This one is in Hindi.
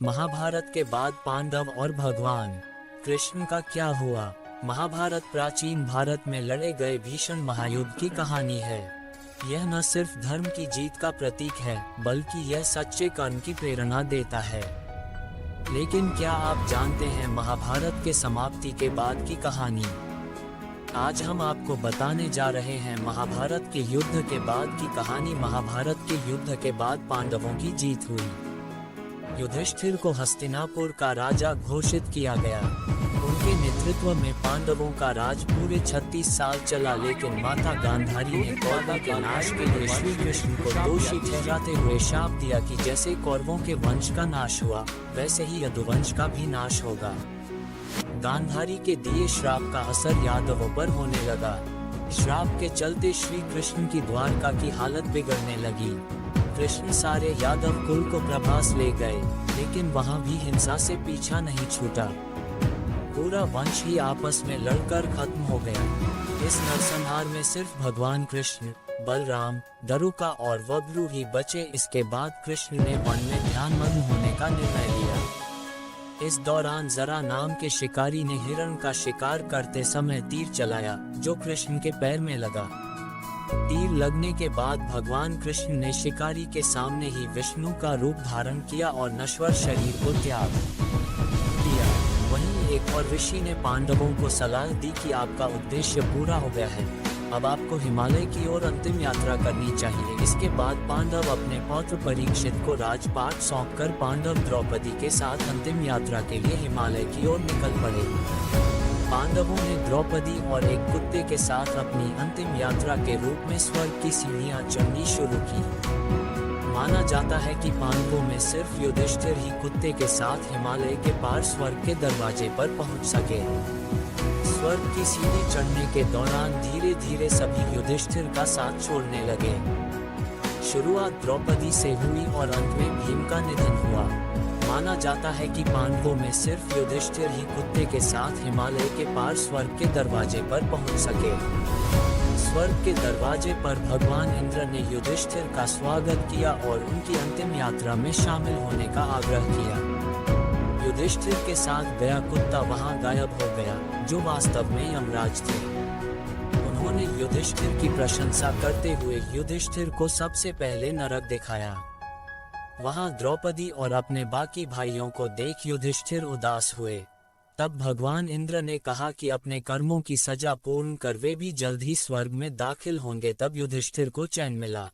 महाभारत के बाद पांडव और भगवान कृष्ण का क्या हुआ। महाभारत प्राचीन भारत में लड़े गए भीषण महायुद्ध की कहानी है। यह न सिर्फ धर्म की जीत का प्रतीक है, बल्कि यह सच्चे कर्म की प्रेरणा देता है। लेकिन क्या आप जानते हैं महाभारत के समाप्ति के बाद की कहानी? आज हम आपको बताने जा रहे हैं महाभारत के युद्ध के बाद की कहानी। महाभारत के युद्ध के बाद पांडवों की जीत हुई। युधिष्ठिर को हस्तिनापुर का राजा घोषित किया गया। उनके नेतृत्व में पांडवों का राज पूरे 36 साल चला, लेकिन माता गांधारी ने कौरवों के नाश के लिए श्री कृष्ण को दोषी ठहराते हुए शाप दिया कि जैसे कौरवों के वंश का नाश हुआ, वैसे ही यदुवंश का भी नाश होगा। गांधारी के दिए श्राप का असर यादवों पर होने लगा। श्राप के चलते श्री कृष्ण की द्वारका की हालत बिगड़ने लगी। कृष्ण सारे यादव कुल को प्रभास ले गए, लेकिन वहां भी हिंसा से पीछा नहीं छूटा। पूरा वंश ही आपस में लड़कर खत्म हो गया। इस नरसंहार में सिर्फ भगवान कृष्ण, बलराम, दरुका और वब्रू ही बचे। इसके बाद कृष्ण ने वन में ध्यानमग्न होने का निर्णय लिया। इस दौरान जरा नाम के शिकारी ने हिरण का शिकार करते समय तीर चलाया, जो कृष्ण के पैर में लगा। तीर लगने के बाद भगवान कृष्ण ने शिकारी के सामने ही विष्णु का रूप धारण किया और नश्वर शरीर को त्याग दिया। वहीं एक और ऋषि ने पांडवों को सलाह दी कि आपका उद्देश्य पूरा हो गया है, अब आपको हिमालय की ओर अंतिम यात्रा करनी चाहिए। इसके बाद पांडव अपने पौत्र परीक्षित को राजपाट सौंपकर पांडव द्रौपदी के साथ अंतिम यात्रा के लिए हिमालय की ओर निकल पड़े। पांडवों ने द्रौपदी और एक कुत्ते के साथ अपनी अंतिम यात्रा के रूप में स्वर्ग की सीढ़ियां चढ़नी शुरू की। माना जाता है कि पांडवों में सिर्फ युधिष्ठिर ही कुत्ते के साथ हिमालय के पार स्वर्ग के दरवाजे पर पहुंच सके। स्वर्ग की सीढ़ी चढ़ने के दौरान धीरे धीरे सभी युधिष्ठिर का साथ छोड़ने लगे। शुरुआत द्रौपदी से हुई और अंत में भीम का निधन हुआ। माना जाता है कि पांडवों में सिर्फ युधिष्ठिर ही कुत्ते के साथ हिमालय के पार स्वर्ग के दरवाजे पर पहुंच सके। स्वर्ग के दरवाजे पर भगवान इंद्र ने युधिष्ठिर का स्वागत किया और उनकी अंतिम यात्रा में शामिल होने का आग्रह किया। युधिष्ठिर के साथ गया कुत्ता वहां गायब हो गया, जो वास्तव में यमराज थे। उन्होंने युधिष्ठिर की प्रशंसा करते हुए युधिष्ठिर को सबसे पहले नरक दिखाया। वहां द्रौपदी और अपने बाकी भाइयों को देख युधिष्ठिर उदास हुए। तब भगवान इंद्र ने कहा कि अपने कर्मों की सजा पूर्ण कर वे भी जल्द ही स्वर्ग में दाखिल होंगे। तब युधिष्ठिर को चैन मिला।